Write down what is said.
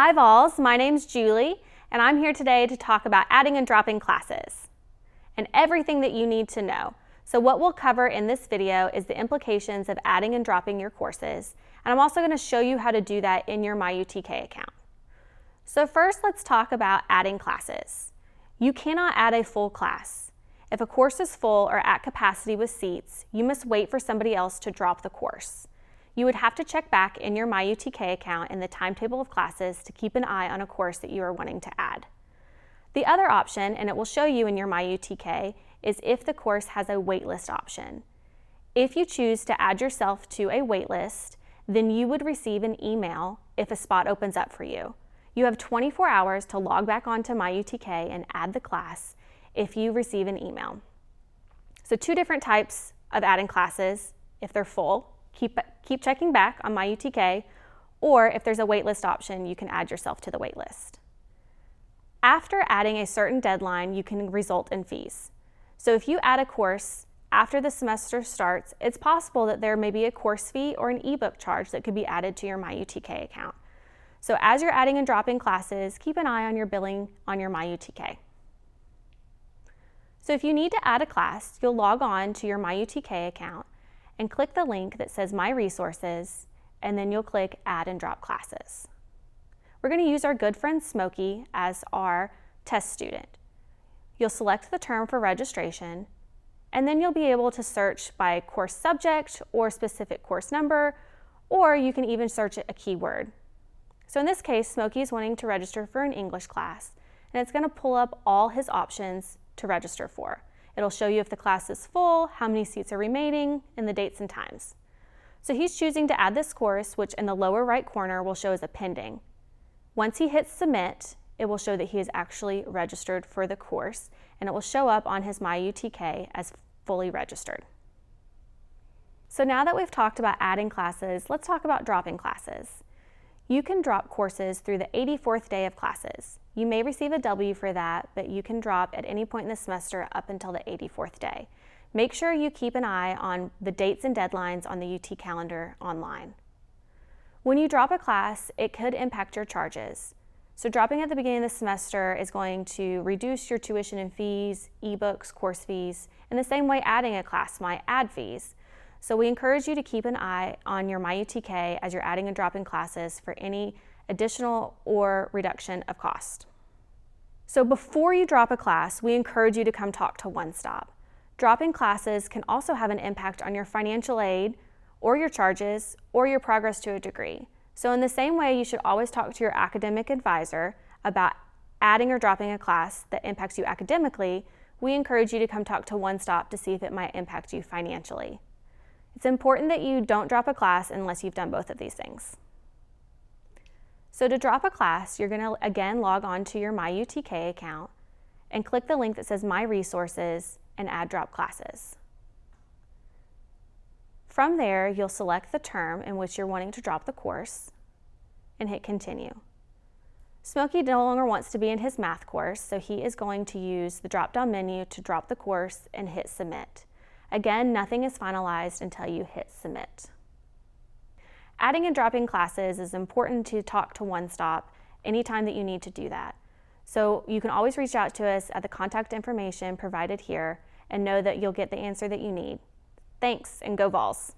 Hi Vols, my name's Julie, and I'm here today to talk about adding and dropping classes and everything that you need to know. So what we'll cover in this video is the implications of adding and dropping your courses, and I'm also going to show you how to do that in your MyUTK account. So first, let's talk about adding classes. You cannot add a full class. If a course is full or at capacity with seats, you must wait for somebody else to drop the course. You would have to check back in your MyUTK account in the timetable of classes to keep an eye on a course that you are wanting to add. The other option, and it will show you in your MyUTK, is if the course has a waitlist option. If you choose to add yourself to a waitlist, then you would receive an email if a spot opens up for you. You have 24 hours to log back onto MyUTK and add the class if you receive an email. So two different types of adding classes. If they're full, keep checking back on MyUTK, or if there's a waitlist option, you can add yourself to the waitlist. After adding a certain deadline, you can result in fees. So if you add a course after the semester starts, it's possible that there may be a course fee or an ebook charge that could be added to your MyUTK account. So as you're adding and dropping classes, keep an eye on your billing on your MyUTK. So if you need to add a class, you'll log on to your MyUTK account and click the link that says My Resources, and then you'll click Add and Drop Classes. We're going to use our good friend Smokey as our test student. You'll select the term for registration, and then you'll be able to search by course subject or specific course number, or you can even search a keyword. So in this case, Smokey is wanting to register for an English class, and it's going to pull up all his options to register for. It'll show you if the class is full, how many seats are remaining, and the dates and times. So he's choosing to add this course, which in the lower right corner will show as a pending. Once he hits submit, it will show that he is actually registered for the course, and it will show up on his MyUTK as fully registered. So now that we've talked about adding classes, let's talk about dropping classes. You can drop courses through the 84th day of classes. You may receive a W for that, but you can drop at any point in the semester up until the 84th day. Make sure you keep an eye on the dates and deadlines on the UT calendar online. When you drop a class, it could impact your charges. So dropping at the beginning of the semester is going to reduce your tuition and fees, ebooks, course fees, in the same way adding a class might add fees. So we encourage you to keep an eye on your MyUTK as you're adding and dropping classes for any additional or reduction of cost. So before you drop a class, we encourage you to come talk to One Stop. Dropping classes can also have an impact on your financial aid or your charges or your progress to a degree. So in the same way, you should always talk to your academic advisor about adding or dropping a class that impacts you academically. We encourage you to come talk to One Stop to see if it might impact you financially. It's important that you don't drop a class unless you've done both of these things. So to drop a class, you're going to again log on to your MyUTK account and click the link that says My Resources and Add Drop Classes. From there, you'll select the term in which you're wanting to drop the course and hit Continue. Smokey no longer wants to be in his math course, so he is going to use the drop-down menu to drop the course and hit Submit. Again, nothing is finalized until you hit Submit. Adding and dropping classes is important to talk to One Stop anytime that you need to do that. So you can always reach out to us at the contact information provided here and know that you'll get the answer that you need. Thanks, and go Vols!